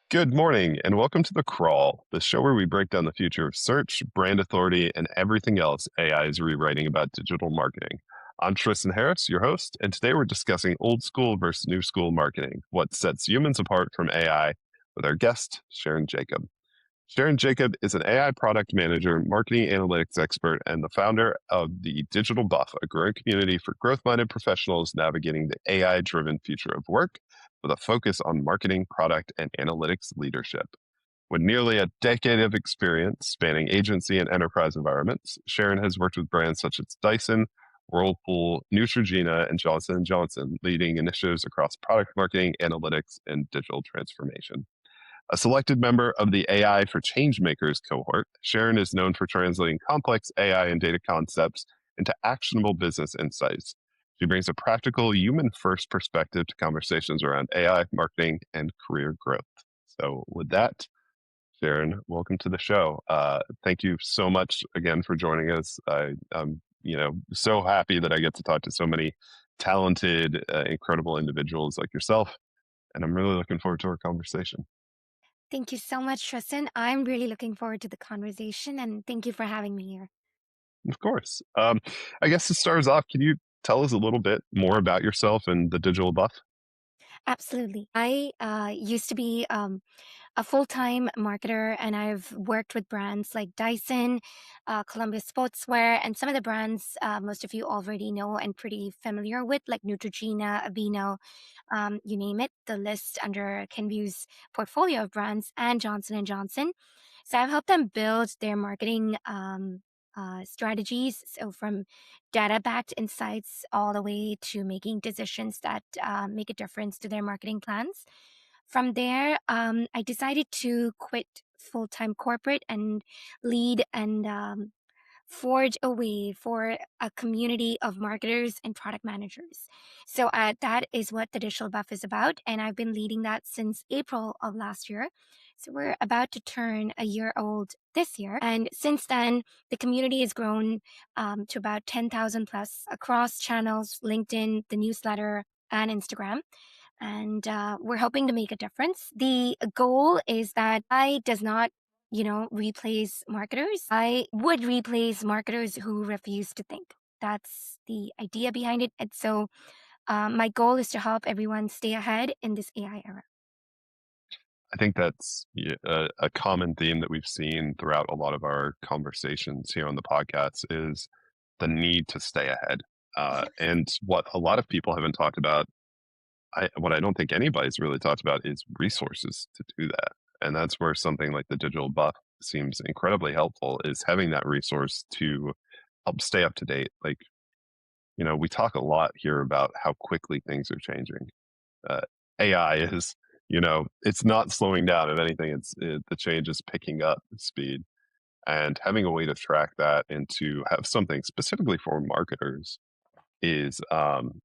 Good morning, and welcome to The Crawl, the show where we break down the future of search, brand authority, and everything else AI is rewriting about digital marketing. I'm Tristan Harris, your host, and today we're discussing old school versus new school marketing, what sets humans apart from AI, with our guest, Sharon Jacob. Sharon Jacob is an AI product manager, marketing analytics expert, and the founder of the Digital Buff, a growing community for growth minded professionals navigating the AI driven future of work with a focus on marketing, product, and analytics leadership. With nearly a decade of experience spanning agency and enterprise environments, Sharon has worked with brands such as Dyson, Whirlpool, Neutrogena, and Johnson & Johnson, leading initiatives across product marketing, analytics, and digital transformation. A selected member of the AI for Changemakers cohort, Sharon is known for translating complex AI and data concepts into actionable business insights. She brings a practical, human first perspective to conversations around AI, marketing, and career growth. So, with that, Sharon, welcome to the show. Thank you so much again for joining us. I'm, so happy that I get to talk to so many talented, incredible individuals like yourself, and I'm really looking forward to our conversation. Thank you so much, Tristan. I'm really looking forward to the conversation and thank you for having me here. Of course. I guess to start us off, can you tell us a little bit more about yourself and the digital buff? Absolutely. I used to be a full time marketer, and I've worked with brands like Dyson, Columbia Sportswear, and some of the brands most of you already know and pretty familiar with, like Neutrogena, Aveeno, you name it. The list under Kenvue's portfolio of brands, and Johnson and Johnson. So I've helped them build their marketing strategies. So from data backed insights all the way to making decisions that make a difference to their marketing plans. From there, I decided to quit full time corporate and lead and forge a way for a community of marketers and product managers. So that is what the Digital Buff is about. And I've been leading that since April of last year. So we're about to turn a year old this year. And since then, the community has grown to about 10,000 plus across channels, LinkedIn, the newsletter, and Instagram. And we're hoping to make a difference. The goal is that I does not replace marketers. I would replace marketers who refuse to think. That's the idea behind it. And so my goal is to help everyone stay ahead in this AI era. I think that's a common theme that we've seen throughout a lot of our conversations here on the podcast is the need to stay ahead. And what a lot of people haven't talked about, what I don't think anybody's really talked about is resources to do that. And that's where something like the digital buff seems incredibly helpful is having that resource to help stay up to date. Like, we talk a lot here about how quickly things are changing. Uh, AI is, it's not slowing down. If anything, the change is picking up speed. And having a way to track that and to have something specifically for marketers is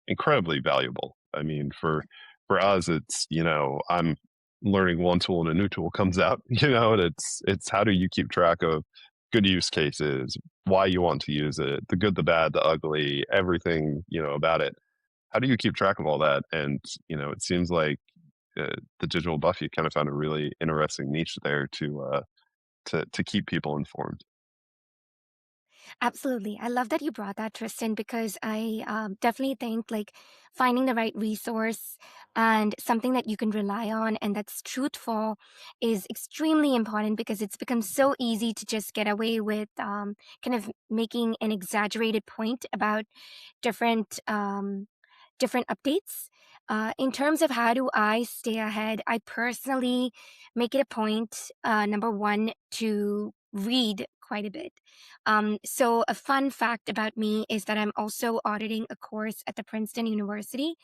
incredibly valuable. I mean, for us, it's I'm learning one tool and a new tool comes out, and it's how do you keep track of good use cases, why you want to use it, the good, the bad, the ugly, everything about it. How do you keep track of all that? And it seems like the digital buff, you kind of found a really interesting niche there to keep people informed. Absolutely. I love that you brought that, Tristan, because I definitely think like finding the right resource and something that you can rely on and that's truthful is extremely important because it's become so easy to just get away with kind of making an exaggerated point about different. Different updates. In terms of how do I stay ahead, I personally make it a point, number one, to read quite a bit. So, a fun fact about me is that I'm also auditing a course at the Princeton University.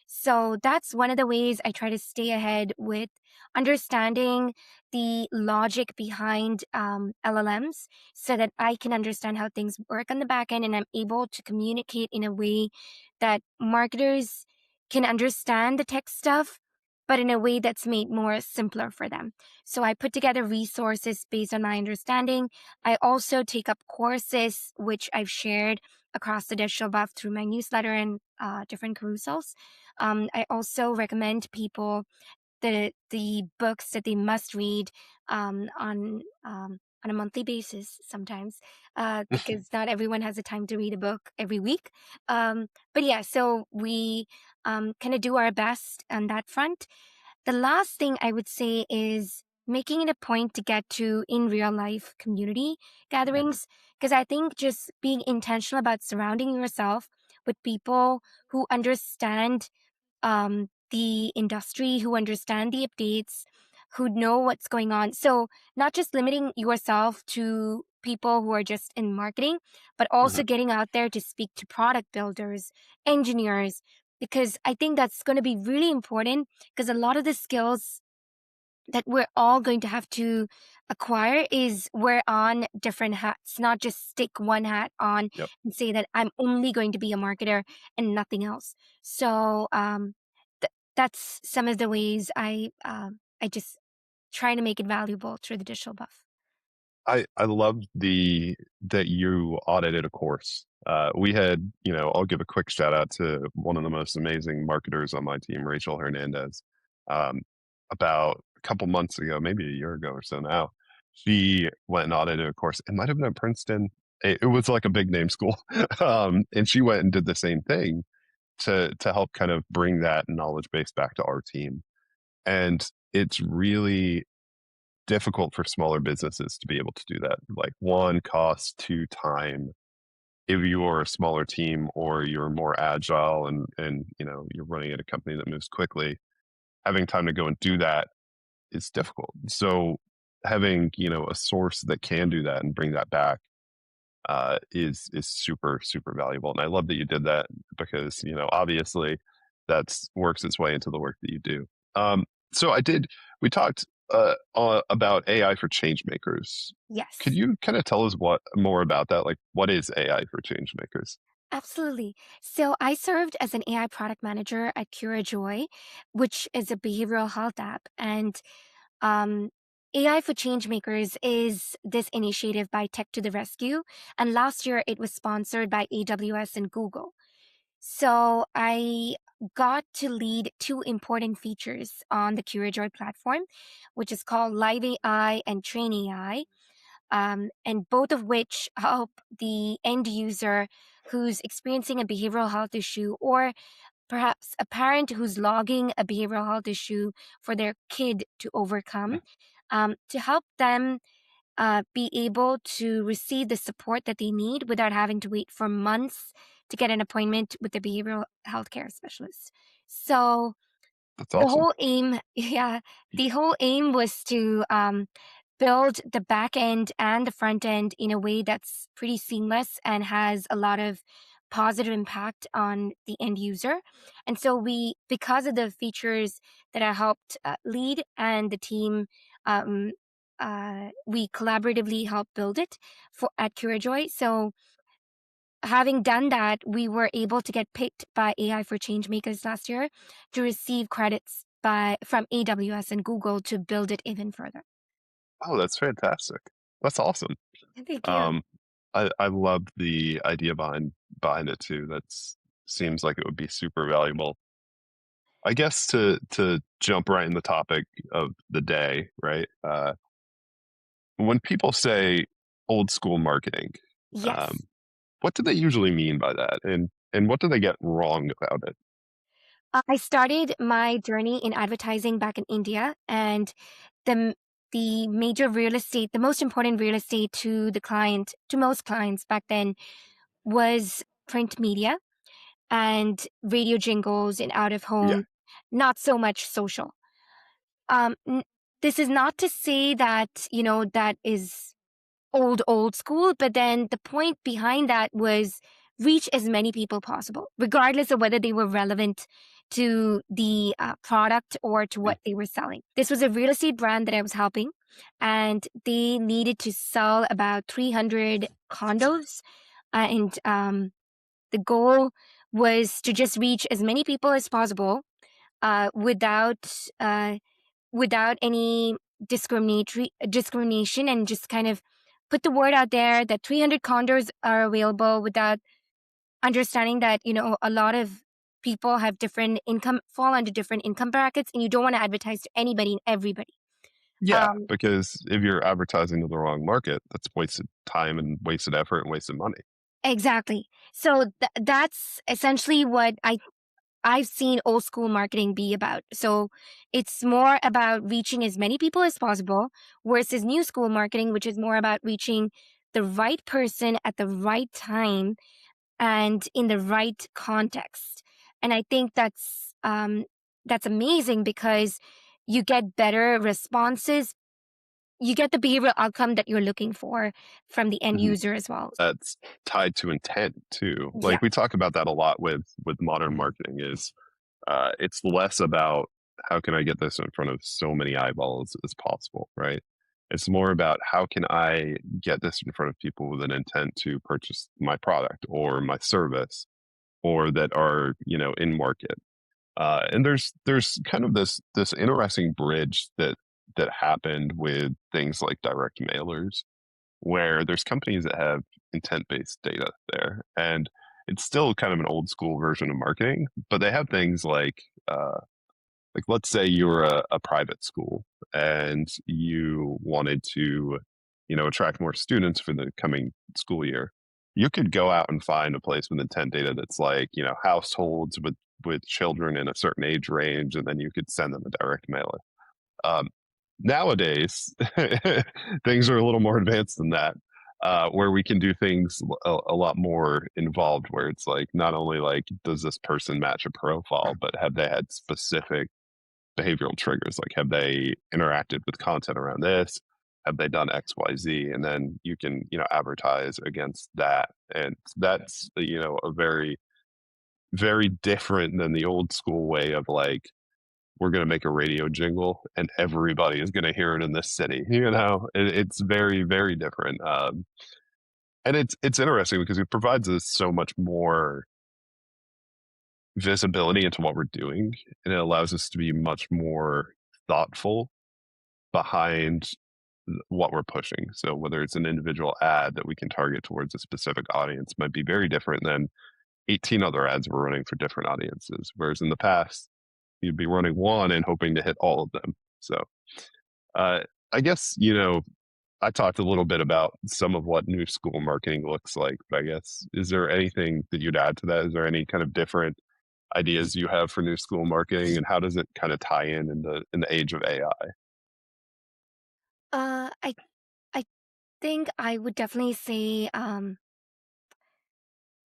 So, that's one of the ways I try to stay ahead with understanding the logic behind LLMs so that I can understand how things work on the back end and I'm able to communicate in a way that marketers can understand the tech stuff, but in a way that's made more simpler for them. So I put together resources based on my understanding. I also take up courses, which I've shared across the digital buff through my newsletter and different carousels. I also recommend people the books that they must read on a monthly basis sometimes, because not everyone has the time to read a book every week. But yeah, so we kind of do our best on that front. The last thing I would say is making it a point to get to in real life community gatherings, because I think just being intentional about surrounding yourself with people who understand the industry, who understand the updates, who know what's going on. So, not just limiting yourself to people who are just in marketing, but also Mhm. getting out there to speak to product builders, engineers, because I think that's going to be really important because a lot of the skills that we're all going to have to acquire is we're on different hats, not just stick one hat on Yep. and say that I'm only going to be a marketer and nothing else. So that's some of the ways I just try to make it valuable through the digital buff. I love the that you audited a course. We had, I'll give a quick shout out to one of the most amazing marketers on my team, Rachel Hernandez. Um, about a couple months ago, maybe a year ago or so now, she went and audited a course. It might have been at Princeton. It was like a big name school, and she went and did the same thing to help kind of bring that knowledge base back to our team. And it's really difficult for smaller businesses to be able to do that. Like one, cost, two, time. If you are a smaller team or you're more agile and you're running at a company that moves quickly, having time to go and do that is difficult. So having a source that can do that and bring that back is super super valuable. And I love that you did that because obviously that's works its way into the work that you do. Um, so I did. We talked about AI for change makers. Could Yes. you kind of tell us what more about that? Like, what is AI for change makers? Absolutely. So I served as an AI product manager at Cura Joy, which is a behavioral health app. And Um, AI for Changemakers is this initiative by Tech to the Rescue, and last year it was sponsored by AWS and Google. So I got to lead two important features on the CuraJoy platform, which is called Live AI and Train AI, and both of which help the end user who's experiencing a behavioral health issue or perhaps a parent who's logging a behavioral health issue for their kid to overcome, to help them be able to receive the support that they need without having to wait for months to get an appointment with the behavioral health care specialist. So That's the awesome. whole aim, yeah, the whole aim was to build the back end and the front end in a way that's pretty seamless and has a lot of positive impact on the end user. And so because of the features that I helped lead and the team, um, we collaboratively helped build it for at CuraJoy. So having done that, we were able to get picked by AI for Changemakers last year to receive credits from AWS and Google to build it even further. Oh, that's fantastic. That's awesome. Thank you. Um, I love the idea behind it too. That's seems like it would be super valuable. I guess to jump right in the topic of the day, right? When people say old school marketing, um, Yes. what do they usually mean by that, and what do they get wrong about it? I started my journey in advertising back in India, and the the major real estate, the most important real estate to the client, to most clients back then, was print media and radio jingles and out of Yeah. home, not so much social. Um, n- this is not to say that, that is old school, but then the point behind that was reach as many people possible, regardless of whether they were relevant to the product or to Mm. what they were selling. This was a real estate brand that I was helping, and they needed to sell about 300 condos. And the goal was to just reach as many people as possible without uh, without any discrimination, and just kind of put the word out there that 300 condos are available without understanding that a lot of people have different income, fall under different income brackets, and you don't want to advertise to anybody and everybody. Yeah, Um, because if you're advertising to the wrong market, that's wasted time and wasted effort and wasted money. exactly. So that's essentially what I've seen old school marketing be about. So it's more about reaching as many people as possible versus new school marketing, which is more about reaching the right person at the right time and in the right context. And I think that's amazing because you get better responses. You get the behavioral outcome that you're looking for from the end Mhm. user as well. That's tied to intent too. Yeah. Like we talk about that a lot with modern marketing is it's less about how can I get this in front of so many eyeballs as possible, right? It's more about how can I get this in front of people with an intent to purchase my product or my service or that are, in market. And there's kind of this interesting bridge that happened with things like direct mailers, where there's companies that have intent-based data there, and it's still kind of an old school version of marketing, but they have things like let's say you're a private school and you wanted to, attract more students for the coming school year. You could go out and find a place with intent data that's like, households with children in a certain age range, and then you could send them a direct mailer. Um, Nowadays, things are a little more advanced than that, where we can do things a lot more involved, where it's like not only like does this person match a profile, but have they had specific behavioral triggers? Like have they interacted with content around this? Have they done X, Y, Z? And then you can, advertise against that. And that's, a very, very different than the old school way of like, we're going to make a radio jingle and everybody is going to hear it in this city. It's very, very different. And it's interesting because it provides us so much more visibility into what we're doing, and it allows us to be much more thoughtful behind what we're pushing. So whether it's an individual ad that we can target towards a specific audience might be very different than 18 other ads we're running for different audiences. Whereas in the past, you'd be running one and hoping to hit all of them. So uh, I guess, I talked a little bit about some of what new school marketing looks like, but I guess, is there anything that you'd add to that? Is there any kind of different ideas you have for new school marketing, and how does it kind of tie in the age of AI? I think I would definitely say,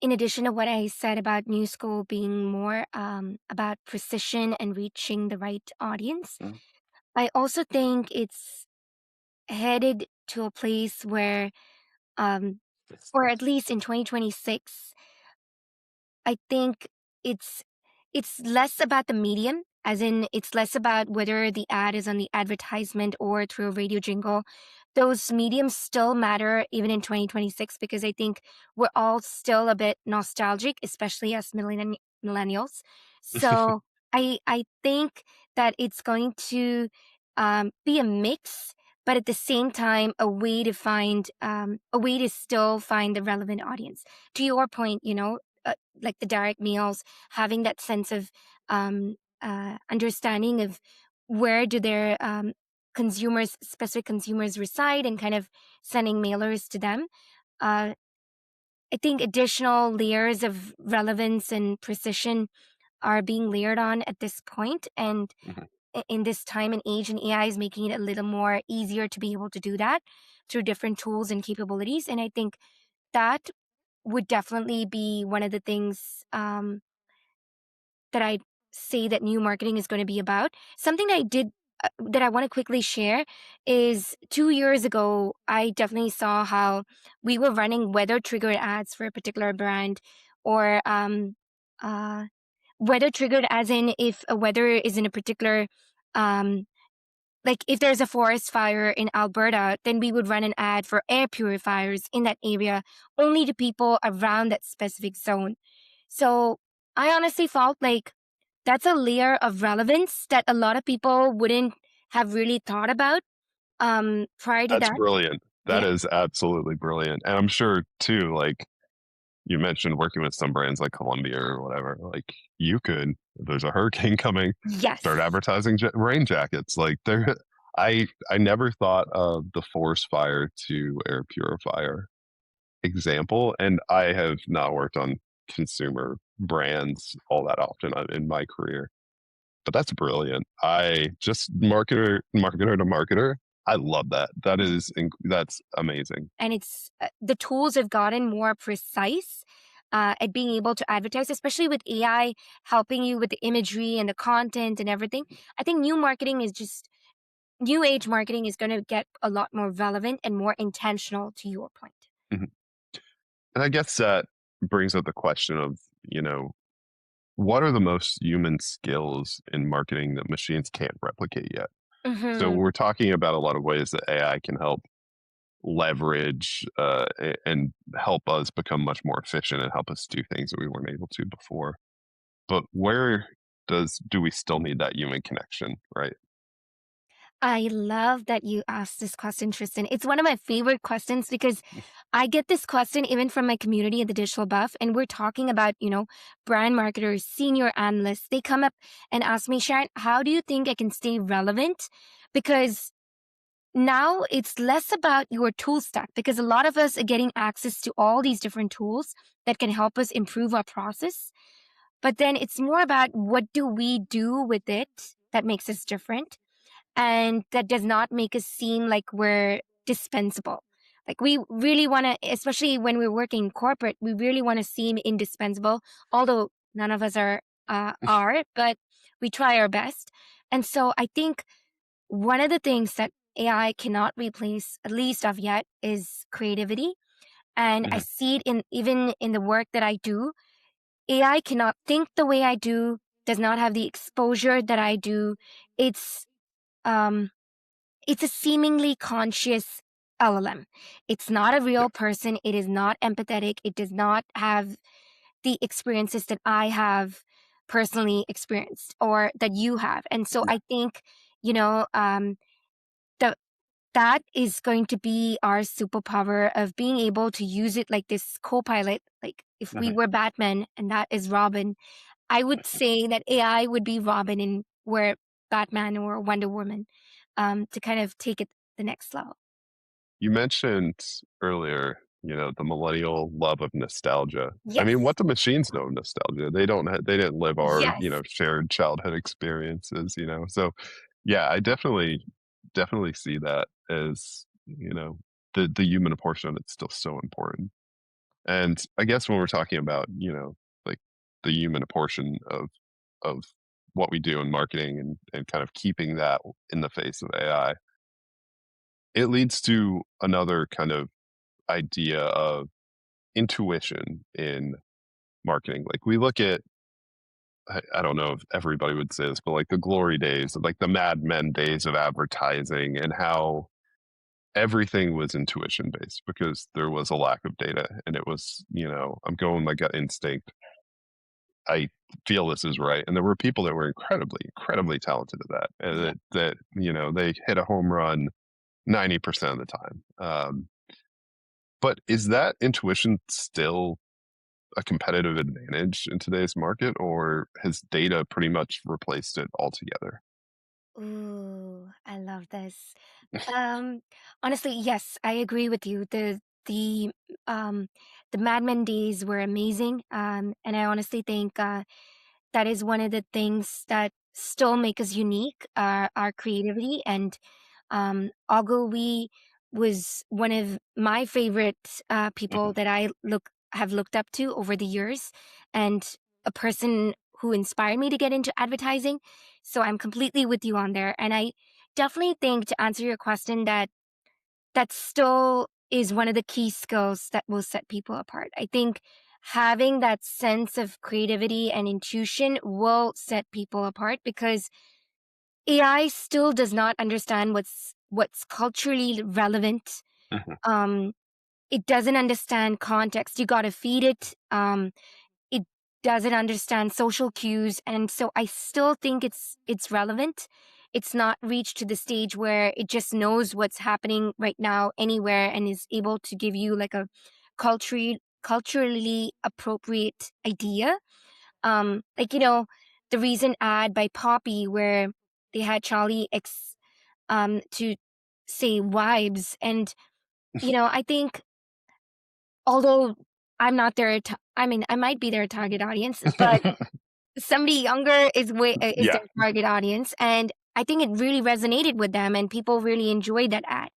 in addition to what I said about new school being more about precision and reaching the right audience, Mm. I also think it's headed to a place where, um, or at least in 2026, I think it's it's less about the medium, as in it's less about whether the ad is on the advertisement or through a radio jingle. Those mediums still matter even in 2026 because I think we're all still a bit nostalgic, especially as millennials. So I think that it's going to be a mix, but at the same time, a way to find a way to still find the relevant audience. To your point, like the direct meals, having that sense of understanding of where do their specific consumers reside, and kind of sending mailers to them. Uh, I think additional layers of relevance and precision are being layered on at this point, and Mhm. in this time and age, and AI is making it a little more easier to be able to do that through different tools and capabilities. And I think that would definitely be one of the things that I say that new marketing is going to be about. Something that I did that I want to quickly share is 2 years ago, I definitely saw how we were running weather triggered ads for a particular brand, or uh, weather triggered as in if a weather is in a particular um, like if there's a forest fire in Alberta, then we would run an ad for air purifiers in that area only to people around that specific zone. So I honestly felt like that's a layer of relevance that a lot of people wouldn't have really thought about prior to That's that. brilliant. That Yeah. is absolutely brilliant. And I'm sure too, like you mentioned working with some brands like Columbia or whatever. Like you could, if there's a hurricane coming, Yes. start advertising rain jackets. Like there, I never thought of the force fire to air purifier example, and I have not worked on consumer brands all that often in my career. But that's brilliant. I just marketer to marketer. I love that. That's amazing. And it's the tools have gotten more precise at being able to advertise, especially with AI helping you with the imagery and the content and everything. I think new age marketing is going to get a lot more relevant and more intentional, to your point. Mhm. And I guess that brings up the question of, you know, what are the most human skills in marketing that machines can't replicate yet? So Hmm. we're talking about a lot of ways that AI can help leverage and help us become much more efficient and help us do things that we weren't able to before. But where do we still need that human connection, right? I love that you asked this question, Tristan. It's one of my favorite questions because I get this question even from my community at the Digital Buff, and we're talking about, brand marketers, senior analysts. They come up and ask me, Sharon, how do you think I can stay relevant? Because now it's less about your tool stack, because a lot of us are getting access to all these different tools that can help us improve our process. But then it's more about what do we do with it that makes us different and that does not make us seem like we're dispensable. Like we really want to, especially when we're working in corporate, we really want to seem indispensable. Although none of us are, but we try our best. And so I think one of the things that AI cannot replace, at least of yet, is creativity. And I Mhm. see it in even in the work that I do. AI cannot think the way I do, does not have the exposure that I do. It's um it's a seemingly conscious LLM. It's not a Yeah. real person. It is not empathetic. It does not have the experiences that I have personally experienced or that you have. And so Yeah. I think, you know, the that is going to be our superpower of being able to use it like this co-pilot. Like if we Mhm. were Batman and that is Robin, I would say that AI would be Robin and we're Batman or Wonder Woman, to kind of take it the next level. You mentioned earlier, the millennial love of nostalgia. I mean, Yes. what do machines know of nostalgia? They didn't live our, Yes. shared childhood experiences. So yeah, I definitely see that as, the human portion of it's still so important. And I guess when we're talking about, like the human portion of what we do in marketing and kind of keeping that in the face of AI, it leads to another kind of idea of intuition in marketing. Like we look at, I don't know if everybody would say this, but like the glory days, like the Mad Men days of advertising, and how everything was intuition based because there was a lack of data. And it was, I'm going my gut instinct. I feel this is right. And there were people that were incredibly, incredibly talented at that. And Yeah. they hit a home run 90% of the time. But is that intuition still a competitive advantage in today's market, or has data pretty much replaced it altogether? Ooh, I love this. Um, Honestly, yes, I agree with you. Um the Mad Men days were amazing. And I honestly think that is one of the things that still make us unique, our creativity. And Ogilvy was one of my favorite people Mhm. that have looked up to over the years, and a person who inspired me to get into advertising. So I'm completely with you on there. And I definitely think, to answer your question, that still is one of the key skills that will set people apart. I think having that sense of creativity and intuition will set people apart because AI still does not understand what's culturally relevant. Mhm. Um, it doesn't understand context. You got to feed it. It doesn't understand social cues, and so I still think it's relevant. It's not reached to the stage where it just knows what's happening right now anywhere and is able to give you like a culturally culturally appropriate idea. Like, the recent ad by Poppy where they had Charlie X to say vibes. And, I think although I'm not their, I mean, I might be their target audience, but somebody younger is Yeah. their target audience. And I think it really resonated with them and people really enjoyed that ad.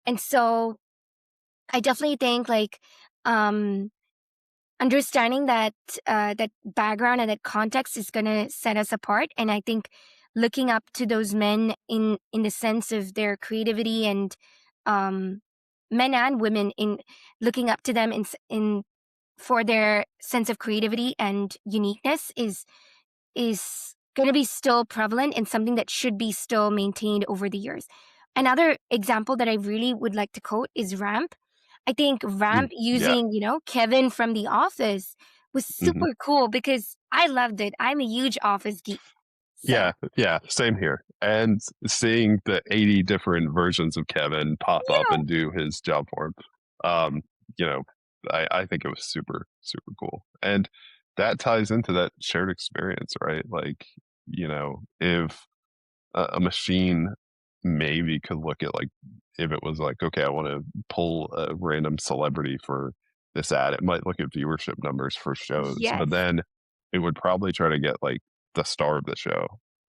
And so I definitely think like, um, understanding that background and that context is going to set us apart. And I think looking up to those men in the sense of their creativity and um men and women in looking up to them in for their sense of creativity and uniqueness is going to be still prevalent and something that should be still maintained over the years. Another example that I really would like to quote is Ramp. I think Ramp Yeah. using, Kevin from The Office was Hmm. super cool because I loved it. I'm a huge Office geek. So, Yeah, yeah, same here. And seeing the 80 different versions of Kevin pop up yeah, and do his job for him, um, you know, I think it was super, super cool. And that ties into that shared experience, right? Like, if a machine maybe could look at like, if it was like, okay, I want to pull a random celebrity for this ad, it might look at viewership numbers for shows, but yes, then it would probably try to get like the star of the show.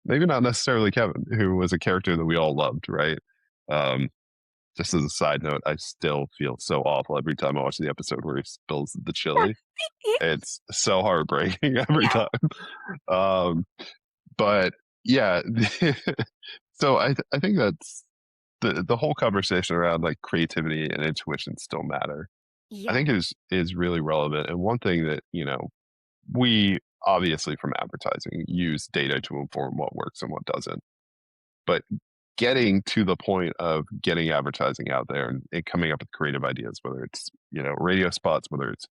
Maybe not necessarily Kevin, who was a character that we all loved, right? Um, just as a side note, I still feel so awful every time I watch the episode where he spills the chili. It's so heartbreaking every yeah, time. Um, but yeah, so I think that's the whole conversation around like creativity and intuition still matter. I yeah, think is really relevant. And one thing that, we obviously from advertising use data to inform what works and what doesn't. But getting to the point of getting advertising out there and coming up with creative ideas, whether it's, radio spots, whether it's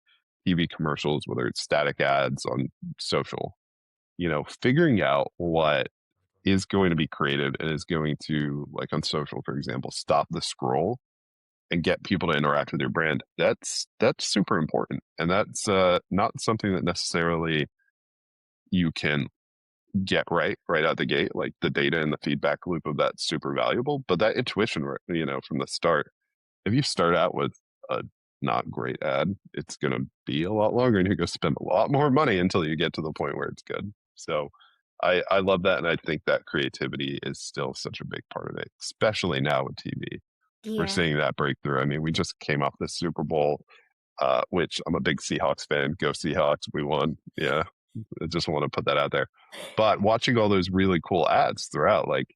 TV commercials, whether it's static ads on social, figuring out what is going to be creative and is going to, like on social, for example, stop the scroll and get people to interact with your brand. That's super important. And that's not something that necessarily you can get right out the gate. Like the data and the feedback loop of that's super valuable, but that intuition, from the start, if you start out with a not great ad, it's going to be a lot longer and you go spend a lot more money until you get to the point where it's good. So I love that. And I think that creativity is still such a big part of it, especially now with TV. We're yeah, seeing that breakthrough. I mean, we just came off the Super Bowl, which I'm a big Seahawks fan. Go Seahawks. We won. Yeah. I just want to put that out there. But watching all those really cool ads throughout, like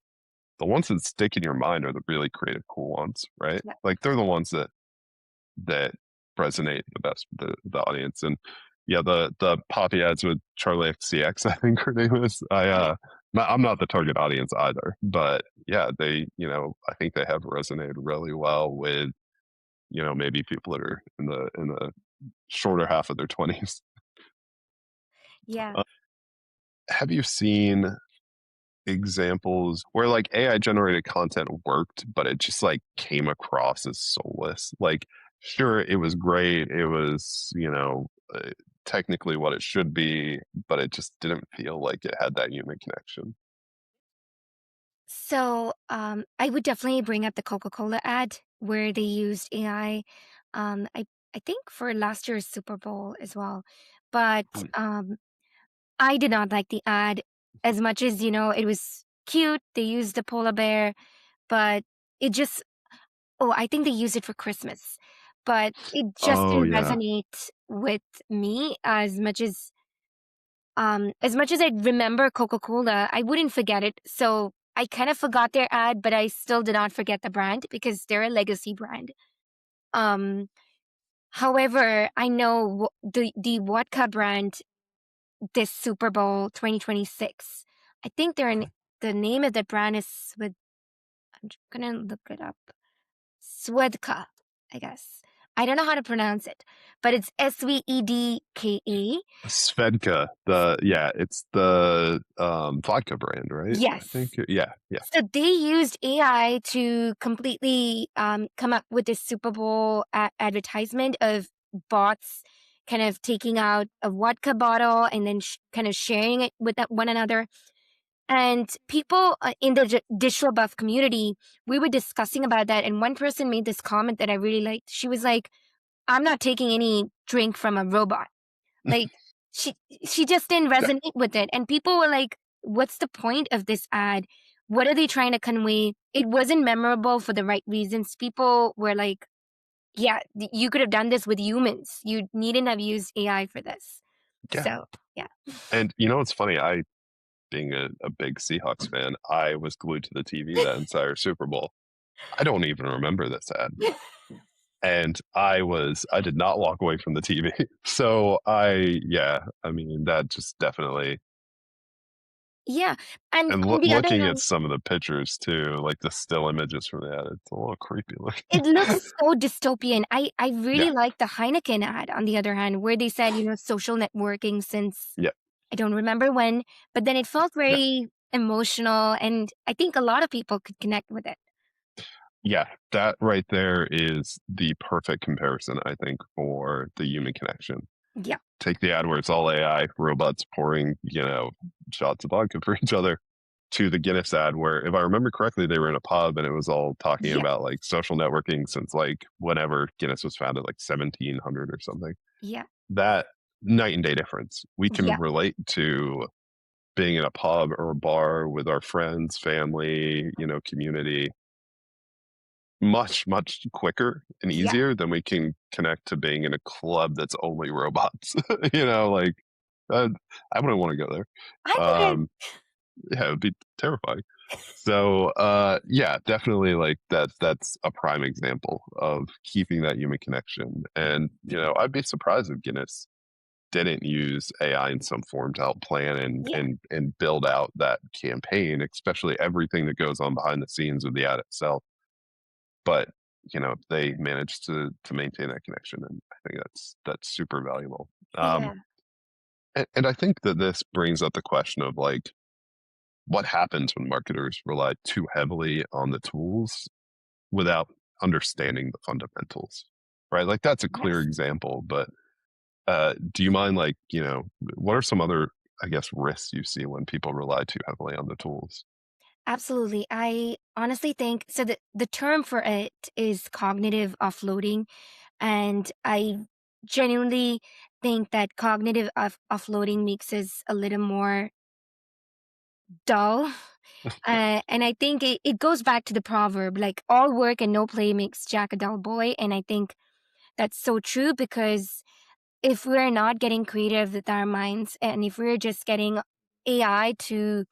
the ones that stick in your mind are the really creative, cool ones, right? yeah, Like they're the ones that resonate the best with the audience. And yeah, the Poppy ads with Charlie XCX, I think her name is. yeah. I'm not the target audience either, but yeah, they, I think they have resonated really well with, maybe people that are in the shorter half of their 20s. Yeah. Uh, have you seen examples where like AI generated content worked, but it just like came across as soulless? Like, sure, it was great. It was, technically what it should be, but it just didn't feel like it had that human connection. So, I would definitely bring up the Coca-Cola ad where they used AI. I think for last year's Super Bowl as well, but Mm. I did not like the ad as much as it was cute. They used the polar bear, but it just I think they used it for Christmas, but it just Oh didn't yeah. resonate with me as much as I remember Coca-Cola, I wouldn't forget it. So I kind of forgot their ad, but I still did not forget the brand because they're a legacy brand. Um, However, I know the vodka brand this Super Bowl 2026. I think the name of the brand is with. I'm just gonna look it up. Svedka, I guess. I don't know how to pronounce it, but it's Svedka. Svedka, it's the vodka brand, right? I think. Yes. Yeah, yeah. So they used AI to completely come up with this Super Bowl advertisement of bots kind of taking out a vodka bottle and then kind of sharing it with one another. And people in the digital buff community, we were discussing about that. And one person made this comment that I really liked. She was like, I'm not taking any drink from a robot. Like she she just didn't Yeah, resonate with it. And people were like, what's the point of this ad? What are they trying to convey? It wasn't memorable for the right reasons. People were like, yeah, you could have done this with humans. You needn't have used AI for this. yeah. So, yeah. And you know what's funny? I, being a big Seahawks fan, I was glued to the TV that entire Super Bowl. I don't even remember this ad. And I did not walk away from the TV. So yeah, I mean, that just definitely, Yeah. And and on the other looking at hand, some of the pictures too, like the still images from the ad, it's a little creepy looking. it looks so dystopian. I Yeah, really like the Heineken ad, on the other hand, where they said, social networking since yeah, I don't remember when, but then it felt yeah, very emotional. And I think a lot of people could connect with it. yeah. That right there is the perfect comparison, I think, for the human connection. Yeah. Take the ad where it's all AI, robots pouring, shots of vodka for each other, to the Guinness ad where, if I remember correctly, they were in a pub and it was all talking Yeah. about like social networking since like whenever Guinness was founded, like 1700 or something. Yeah. That night and day difference. We can Yeah. relate to being in a pub or a bar with our friends, family, community much, much quicker and Yeah. easier than we can connect to being in a club that's only robots. Like uh, I wouldn't want to go there. I wouldn't. Um, yeah, it would be terrifying. So yeah, definitely like that's a prime example of keeping that human connection. And I'd be surprised if Guinness didn't use AI in some form to help plan and Yeah. and and build out that campaign, especially everything that goes on behind the scenes of the ad itself. But they managed to maintain that connection, and I think that's super valuable. Yeah. And I think that this brings up the question of like what happens when marketers rely too heavily on the tools without understanding the fundamentals, right? Like that's a clear Yes. example, but do you mind like, what are some other, I guess, risks you see when people rely too heavily on the tools? Absolutely. I honestly think so. The term for it is cognitive offloading. And I genuinely think that cognitive offloading makes us a little more dull. And I think it goes back to the proverb, like all work and no play makes Jack a dull boy. And I think that's so true because if we're not getting creative with our minds and if we're just getting AI to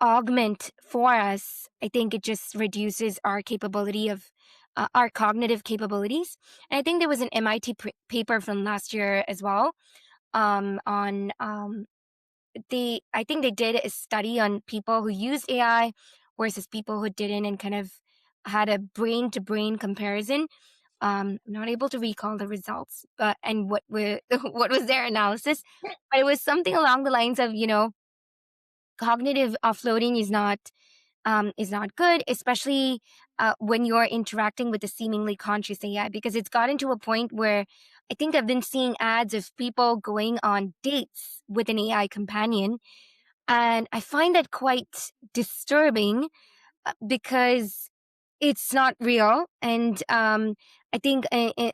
augment for us, I think it just reduces our capability of our cognitive capabilities. And I think there was an MIT paper from last year as well on I think they did a study on people who used AI versus people who didn't and kind of had a brain to brain comparison. I'm not able to recall the results, but and what were what was their analysis, but it was something along the lines of cognitive offloading is not good, especially when you're interacting with a seemingly conscious AI, because it's gotten to a point where I think I've been seeing ads of people going on dates with an AI companion. And I find that quite disturbing because it's not real. And I think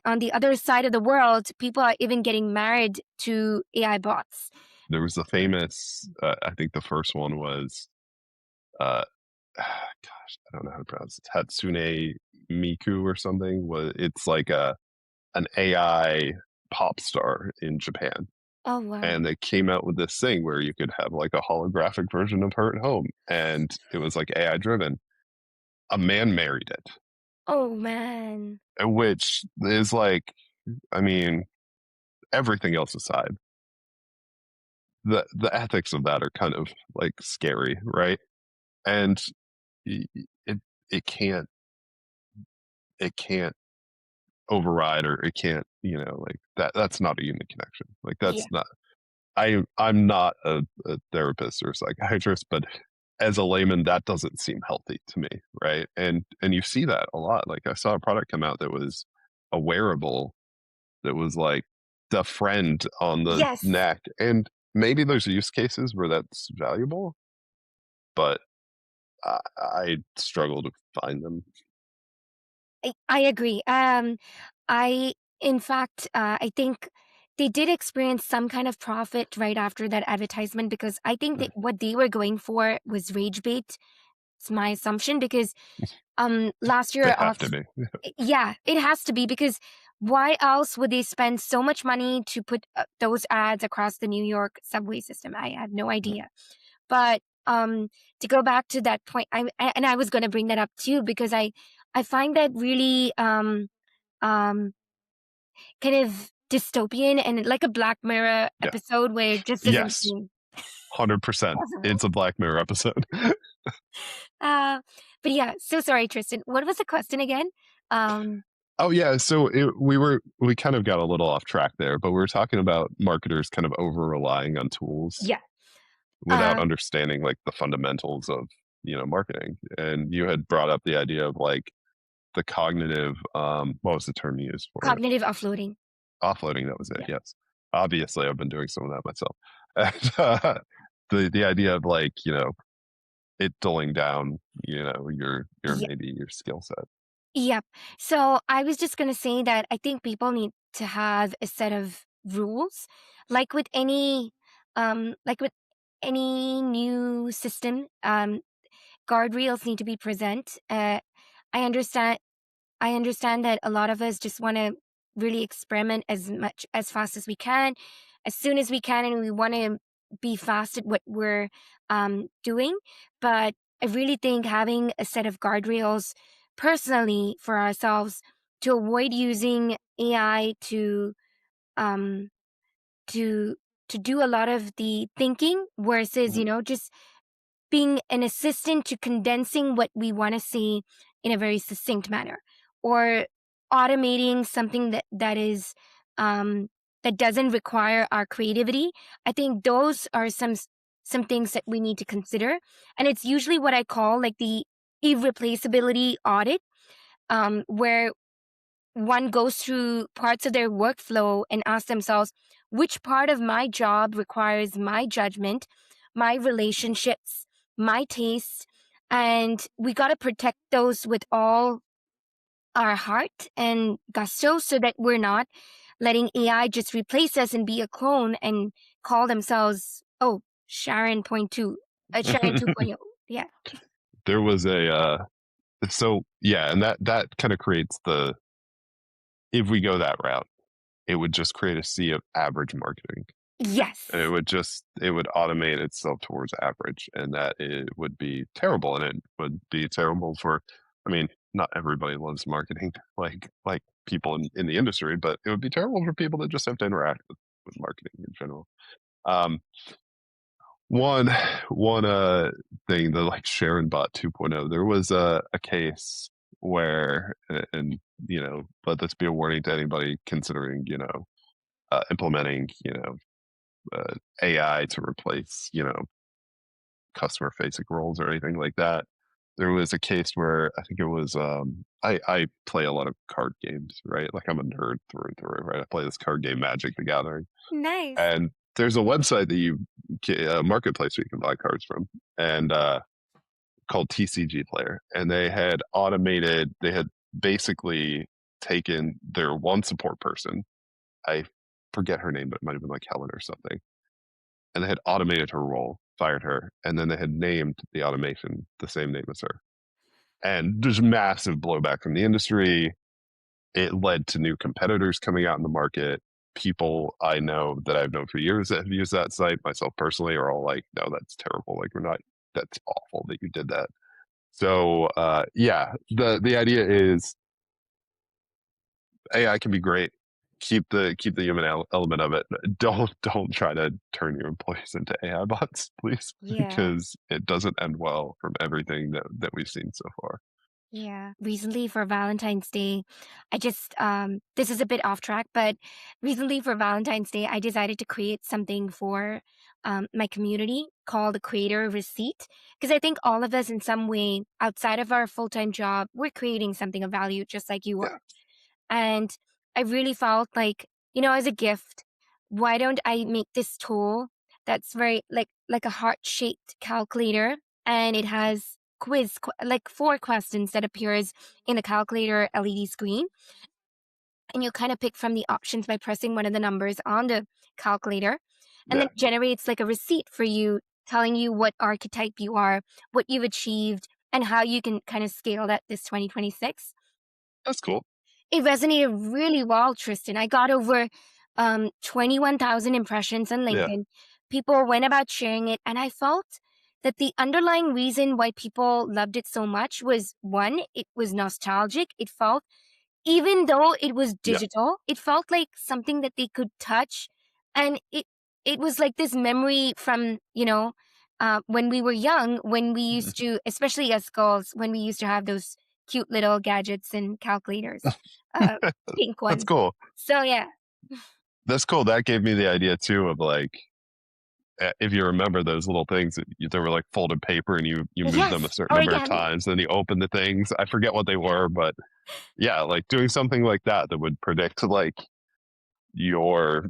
on the other side of the world, people are even getting married to AI bots. There was the famous, I think the first one was, uh, gosh, I don't know how to pronounce it, Hatsune Miku or something. It's like an AI pop star in Japan. Oh, wow. And they came out with this thing where you could have like a holographic version of her at home, and it was like AI driven. A man married it, Oh, man. which is like, I mean, everything else aside, the ethics of that are kind of like scary, right? And it it can't it can't override, or it can't, like that's not a human connection. Like Yeah. that's not. I'm not a therapist or a psychiatrist, but as a layman, that doesn't seem healthy to me, right? And you see that a lot. Like I saw a product come out that was a wearable that was like the friend on the Yes, neck. And maybe there's use cases where that's valuable, but I struggle to find them. I agree. I in fact, I think they did experience some kind of profit right after that advertisement because I think that what they were going for was rage bait. It's my assumption because last They year have off to be. yeah, it has to be because why else would they spend so much money to put those ads across the New York subway system? I had no idea. But to go back to that point, and I was going to bring that up too because I find that really um kind of dystopian and like a Black Mirror Yeah. episode where it just doesn't Yes. seem 100%. possible. It's a Black Mirror episode. Uh, but yeah, so sorry, Tristan. What was the question again? Um, Oh yeah, so we kind of got a little off track there, but we were talking about marketers kind of over relying on tools yeah. without Uh, understanding like the fundamentals of marketing. And you had brought up the idea of like the cognitive what was the term you used for it? Cognitive offloading. Offloading, that was it. Yeah. Yes, obviously I've been doing some of that myself. And the idea of like it dulling down your Yeah. maybe your skill set. Yep. So I was just going to say that I think people need to have a set of rules, like with any new system. Guardrails need to be present. I understand I understand that a lot of us just want to really experiment as fast as we can, as soon as we can, and we want to be fast at what we're doing. But I really think having a set of guardrails personally for ourselves to avoid using AI um, to to do a lot of the thinking versus Mhm. just being an assistant to condensing what we want to see in a very succinct manner or automating something um, that doesn't require our creativity. I think those are some things that we need to consider, and it's usually what I call like the irreplaceability audit, where one goes through parts of their workflow and asks themselves, which part of my job requires my judgment, my relationships, my tastes, and we got to protect those with all our heart and gusto so that we're not letting AI just replace us and be a clone and call themselves, oh, Sharon point two, Sharon 2.0. Yeah. There was a so yeah, and that kind of creates the if we go that route, it would just create a sea of average marketing. And Yes. it would automate itself towards average, and that it would be terrible, and it would be terrible for I mean, not everybody loves marketing like people in the industry, but it would be terrible for people that just have to interact with marketing in general. Um, one one thing, the like Sharon bot 2.0, there was a case where and let this be a warning to anybody considering implementing AI to replace customer facing roles or anything like that. There was a case where I think it was I play a lot of card games, right? Like I'm a nerd through and through, right? I play this card game Magic the Gathering, Nice. and there's a website that a marketplace where you can buy cards from, and called TCG Player, and they had basically taken their one support person. I forget her name, but it might have been like Helen or something, and they had automated her role, fired her, and then they had named the automation the same name as her. And there's massive blowback from the industry. It led to new competitors coming out in the market. People I know that I've known for years that have used that site, myself personally, are all like, no, that's terrible. Like, that's awful that you did that. So, yeah, the idea is AI can be great. Keep the human element of it. Don't try to turn your employees into AI bots, please, Yeah. because it doesn't end well from everything that we've seen so far. Yeah. Recently for Valentine's Day, I just this is a bit off track, but recently for Valentine's Day, I decided to create something for my community called a creator receipt because I think all of us in some way outside of our full-time job, we're creating something of value just like you Yeah, are. And I really felt like as a gift, why don't I make this tool that's very like a heart-shaped calculator, and it has like 4 questions that appears in the calculator LED screen, and you kind of pick from the options by pressing one of the numbers on the calculator, and then Yeah, it generates like a receipt for you, telling you what archetype you are, what you've achieved, and how you can kind of scale that this 2026. that's cool. It resonated really well, Tristan. I got over 21,000 impressions on Yeah. LinkedIn. People went about sharing it, and I felt that the underlying reason why people loved it so much was, one, it was nostalgic. It felt, even though it was Yeah. digital, it felt like something that they could touch, and it was like this memory from, when we were young, when we Mhm. used to, especially as girls, when we used to have those cute little gadgets and calculators, uh, pink That's ones. cool. So yeah. That's cool. That gave me the idea too of like, if you remember those little things that there were like folded paper and you moved them a Yes, certain number of origami. times, then you open the things. I forget what they were, but yeah, like doing something like that that would predict like your,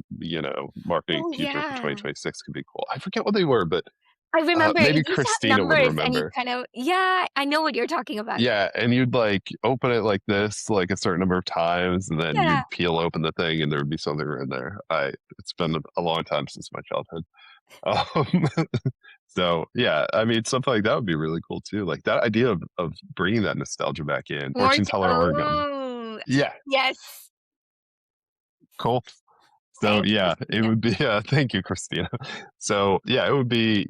marketing Oh future for yeah. 2026 could be cool. I forget what they were, but I remember it maybe used to have Christina would numbers, and you remember. kind of, yeah, I know what you're talking about. Yeah, and you'd like open it like this, like a certain number of times, and then Yeah. you'd peel open the thing, and there would be something in there. It's been a long time since my childhood. Um, so yeah, I mean, something like that would be really cool too. Like that idea of bringing that nostalgia back in, fortune teller origami. Oh, Yeah, yes. cool. So Thank you, yeah, it Christina. would be. Thank you, Christina. So yeah, it would be.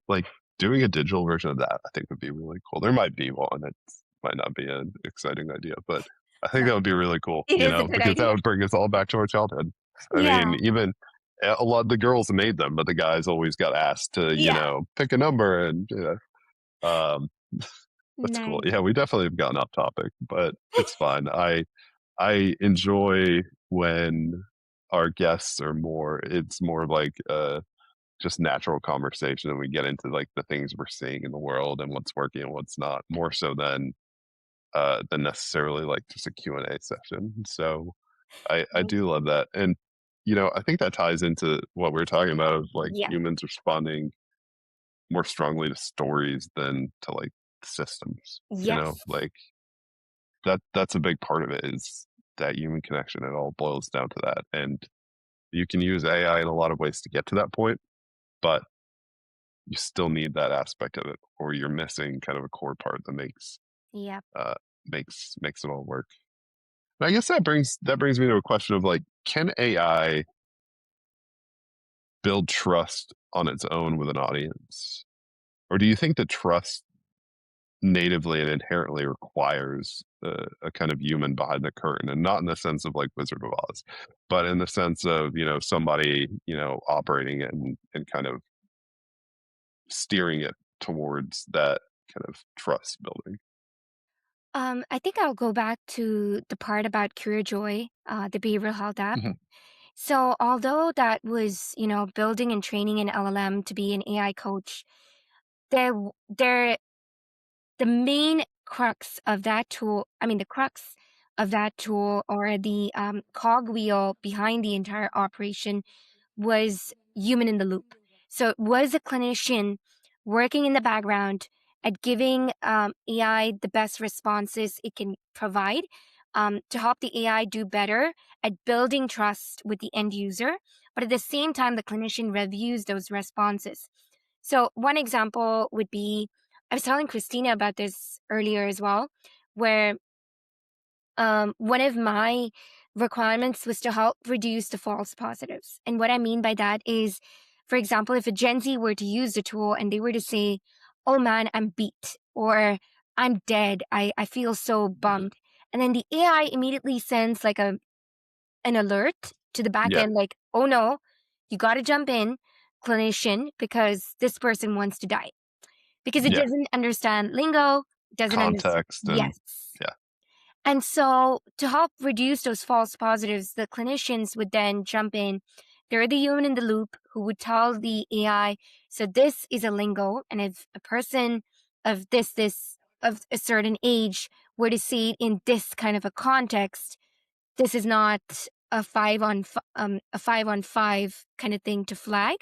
Like doing a digital version of that. I think would be really cool. There might be one. It might not be an exciting idea, but I think No, that would be really cool. it is a good Because that idea. would bring us all back to our childhood. I mean, Yeah. even a lot of the girls made them, but the guys always got asked to, Yeah. pick a number, and um, that's cool. Nice. Yeah, we definitely have gotten off topic, but it's fine. I enjoy when our guests are more. It's more like just natural conversation, and we get into like the things we're seeing in the world and what's working and what's not, more so than necessarily like just a Q and A session. So I Thank do love that, and I think that ties into what we were talking about of like Yeah. humans responding more strongly to stories than to like systems. Yes. Like that's a big part of it, is that human connection. It all boils down to that. And you can use AI in a lot of ways to get to that point, but you still need that aspect of it, or you're missing kind of a core part that Yeah. uh makes it all work. And I guess that brings me to a question of like, can AI build trust on its own with an audience? Or do you think that trust natively and inherently requires a kind of human behind the curtain, and not in the sense of like Wizard of Oz, but in the sense of somebody operating it and kind of steering it towards that kind of trust building. I think I'll go back to the part about Cure Joy, the behavioral health app. Hmm. So, although that was, building and training an LLM to be an AI coach, there the main crux of that tool, I mean, the crux of that tool, or the cogwheel behind the entire operation, was human in the loop. So it was a clinician working in the background at giving AI the best responses it can provide, to help the AI do better at building trust with the end user. But at the same time, the clinician reviews those responses. So, one example would be, I was telling Christina about this earlier as well, where one of my requirements was to help reduce the false positives. And what I mean by that is, for example, if a Gen Z were to use the tool and they were to say, "Oh man, I'm beat," or "I'm dead, I feel so bummed," and then the AI immediately sends like an alert to the back Yeah, end, like, "Oh no, you got to jump in, clinician, because this person wants to die," because it yeah, doesn't understand lingo, doesn't understand. context and Yes. yeah, And so, to help reduce those false positives, the clinicians would then jump in. They're the human in the loop who would tell the AI, so this is a lingo, and if a person of of a certain age were to say it in this kind of a context, this is not a 5-on-5 kind of thing to flag,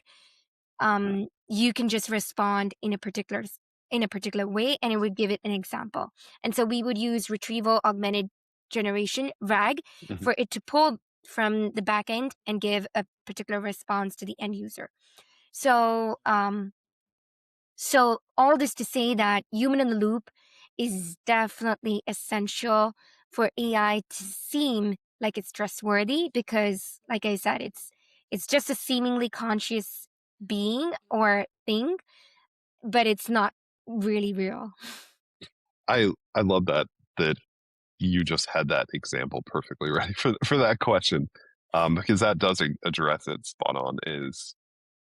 you can just respond in a particular way, and it would give it an example. And so we would use retrieval augmented generation RAG Mhm. for it to pull from the back end and give a particular response to the end user. So so all this to say that human in the loop is definitely essential for AI to seem like it's trustworthy, because like I said, it's just a seemingly conscious being or thing, but it's not really real. I love that you just had that example perfectly ready for that question, because that does address it spot on. Is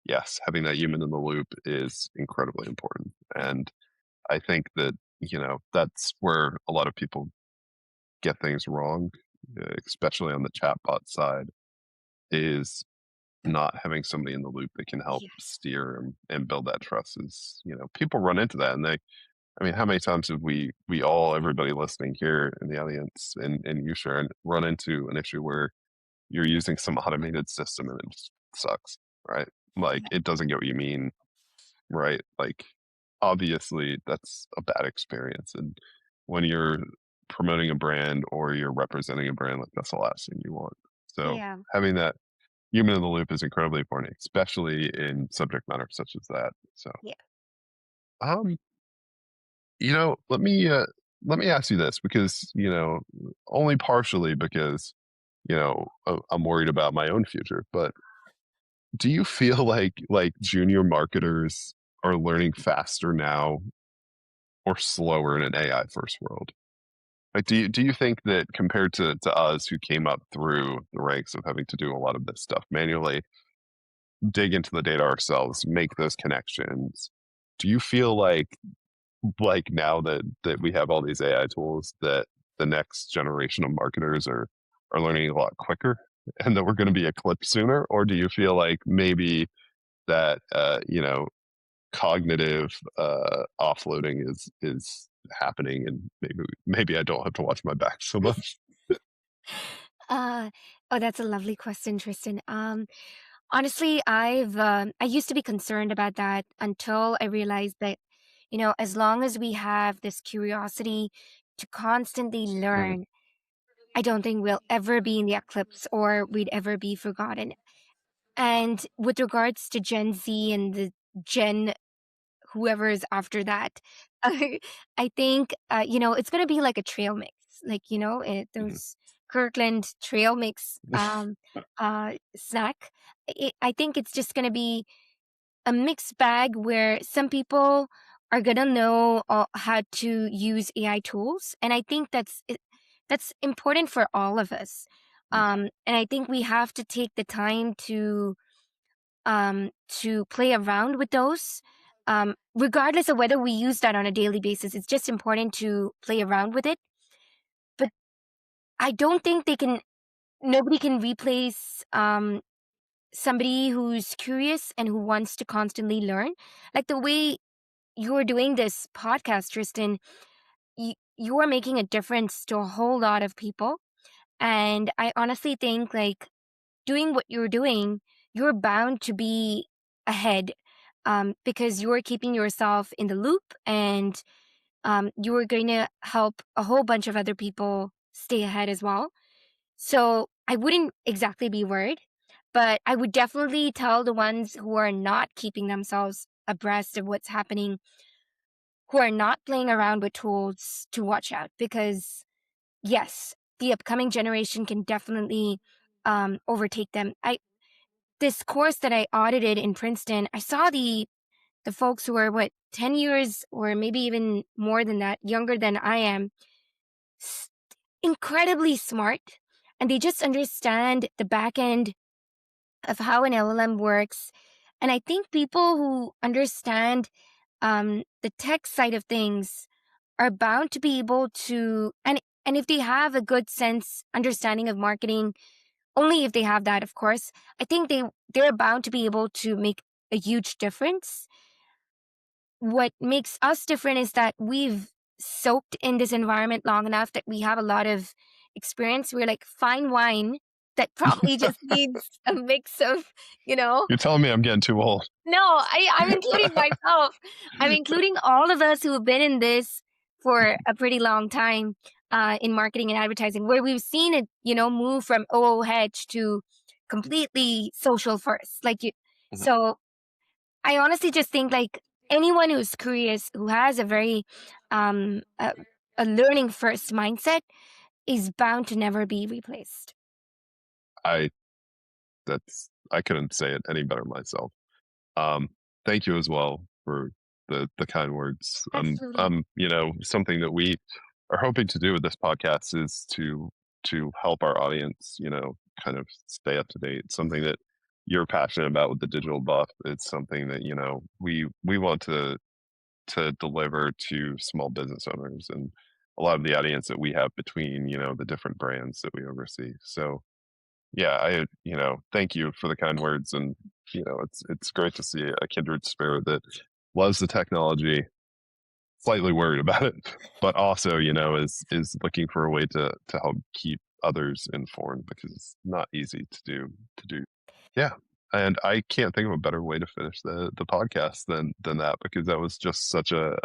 yes, having that human in the loop is incredibly important, and I think that that's where a lot of people get things wrong, especially on the chatbot side, is not having somebody in the loop that can help Yes. steer and build that trust. Is people run into that, and I mean, how many times have we all, everybody listening here in the audience, and you, Sharon, run into an issue where you're using some automated system and it just sucks, right? Like Yeah. it doesn't get what you mean, right? Like obviously that's a bad experience. And when you're promoting a brand or you're representing a brand, like that's the last thing you want. So Yeah. having that human in the loop is incredibly important, especially in subject matter such as that. So Yeah. um let me ask you this because, only partially because, I'm worried about my own future, but do you feel like junior marketers are learning faster now or slower in an AI first world? Like do you think that compared to us who came up through the ranks of having to do a lot of this stuff manually, dig into the data ourselves, make those connections, do you feel like now that we have all these AI tools that the next generation of marketers are learning a lot quicker and that we're going to be eclipsed sooner? Or do you feel like maybe that cognitive offloading is happening and maybe I don't have to watch my back so much? Uh, oh, that's a lovely question, Tristan. Honestly, I used to be concerned about that until I realized that, as long as we have this curiosity to constantly Mhm. learn, I don't think we'll ever be in the eclipse or we'd ever be forgotten. And with regards to Gen Z and the Gen whoever is after that, I think it's gonna be like a trail mix, like Mhm. those Kirkland trail mix snack. I think it's just gonna be a mixed bag where some people are gonna know how to use AI tools, and I think that's important for all of us. And I think we have to take the time to play around with those. Regardless of whether we use that on a daily basis, it's just important to play around with it. But I don't think nobody can replace somebody who's curious and who wants to constantly learn. Like the way you're doing this podcast, Tristan, you are making a difference to a whole lot of people. And I honestly think, like, doing what you're doing, you're bound to be ahead, because you're keeping yourself in the loop, and you're going to help a whole bunch of other people stay ahead as well. So I wouldn't exactly be worried, but I would definitely tell the ones who are not keeping themselves abreast of what's happening, who are not playing around with tools, to watch out, because yes, the upcoming generation can definitely overtake them. I This course that I audited in Princeton, I saw the folks who are, what, 10 years or maybe even more than that, younger than I am, s- incredibly smart, and they just understand the back end of how an LLM works. And I think people who understand the tech side of things are bound to be able to, and if they have a good sense understanding of marketing, only if they have that, of course, I think they're bound to be able to make a huge difference. What makes us different is that we've soaked in this environment long enough that we have a lot of experience. We're like fine wine that probably just needs a mix of, you know, You're telling me I'm getting too old. no, I'm including myself. I'm including all of us who have been in this for a pretty long time in marketing and advertising, where we've seen it, move from OOH to completely social first. Mhm. So I honestly just think like anyone who's curious, who has a very um, a, a learning first mindset, is bound to never be replaced. I I couldn't say it any better myself. Um, Thank you as well for the kind words. Absolutely. Something that we are hoping to do with this podcast is to help our audience, kind of stay up to date. Something that you're passionate about with the digital buff. It's something that we want to deliver to small business owners and a lot of the audience that we have between the different brands that we oversee. So yeah, thank you for the kind words, and it's great to see a kindred spirit that loves the technology, slightly worried about it, but also is looking for a way to help keep others informed because it's not easy to do. Yeah, and I can't think of a better way to finish the podcast than that, because that was just such a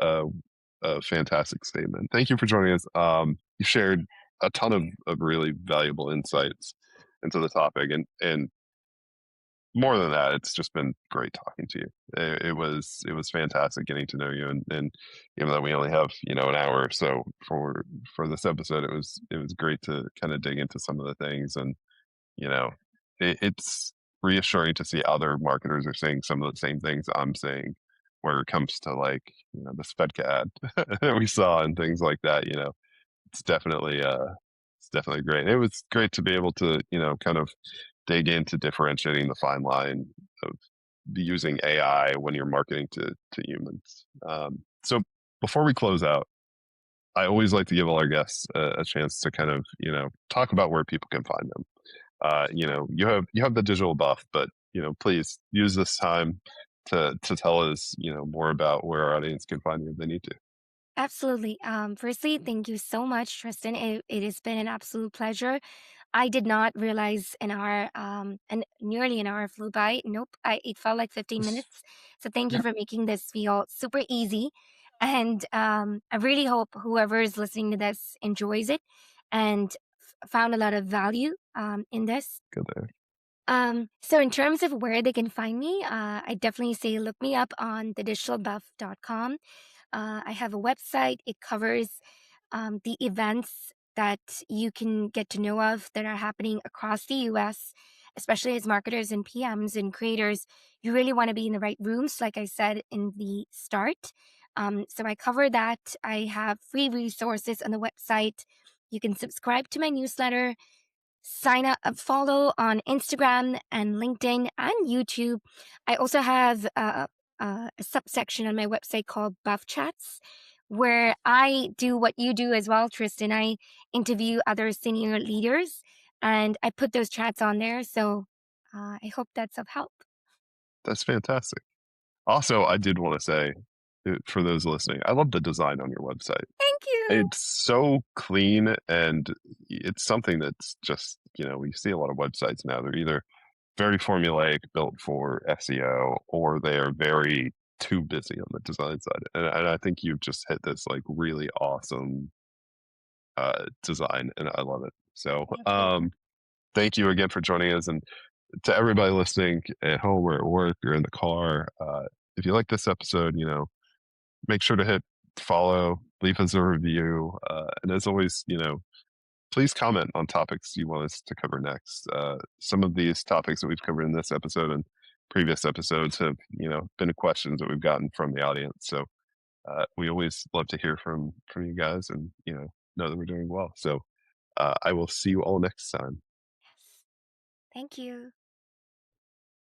fantastic statement. Thank you for joining us. You shared a ton of really valuable insights into the topic, and more than that, it's just been great talking to you. It was fantastic getting to know you, and even though we only have an hour or so for this episode, it was great to kind of dig into some of the things, and you know it's reassuring to see other marketers are saying some of the same things I'm saying, where it comes to like the Svedka ad that we saw and things like that. It's definitely great. It was great to be able to kind of dig into differentiating the fine line of using AI when you're marketing to humans. So before we close out, I always like to give all our guests a chance to kind of talk about where people can find them. You have the digital buff, but please use this time to tell us more about where our audience can find you if they need to. Absolutely. Firstly, thank you so much, Tristan. It has been an absolute pleasure. I did not realize and nearly an hour flew by. Nope, it felt like 15 minutes. So thank you for making this feel super easy. And I really hope whoever is listening to this enjoys it and found a lot of value in this. Good there. So in terms of where they can find me, I definitely say look me up on thedigitalbuff.com. I have a website. It covers the events that you can get to know of that are happening across the US, especially as marketers and PMs and creators. You really want to be in the right rooms, like I said in the start. So I cover that. I have free resources on the website. You can subscribe to my newsletter, sign up, follow on Instagram and LinkedIn and YouTube. I also have a subsection on my website called Buff Chats, where I do what you do as well, Tristan. I interview other senior leaders and I put those chats on there. So I hope that's of help. That's fantastic. Also, I did want to say, for those listening, I love the design on your website. Thank you. It's so clean, and it's something that's just, we see a lot of websites now. They're either very formulaic, built for SEO, or they're very too busy on the design side. And I think you've just hit this like really awesome design, and I love it. So, My pleasure. thank you again for joining us, and to everybody listening at home or at work or in the car. If you like this episode, make sure to hit follow, leave us a review, and as always, please comment on topics you want us to cover next. Some of these topics that we've covered in this episode and previous episodes have, been questions that we've gotten from the audience. So we always love to hear from you guys, and know that we're doing well. So I will see you all next time. Yes. Thank you.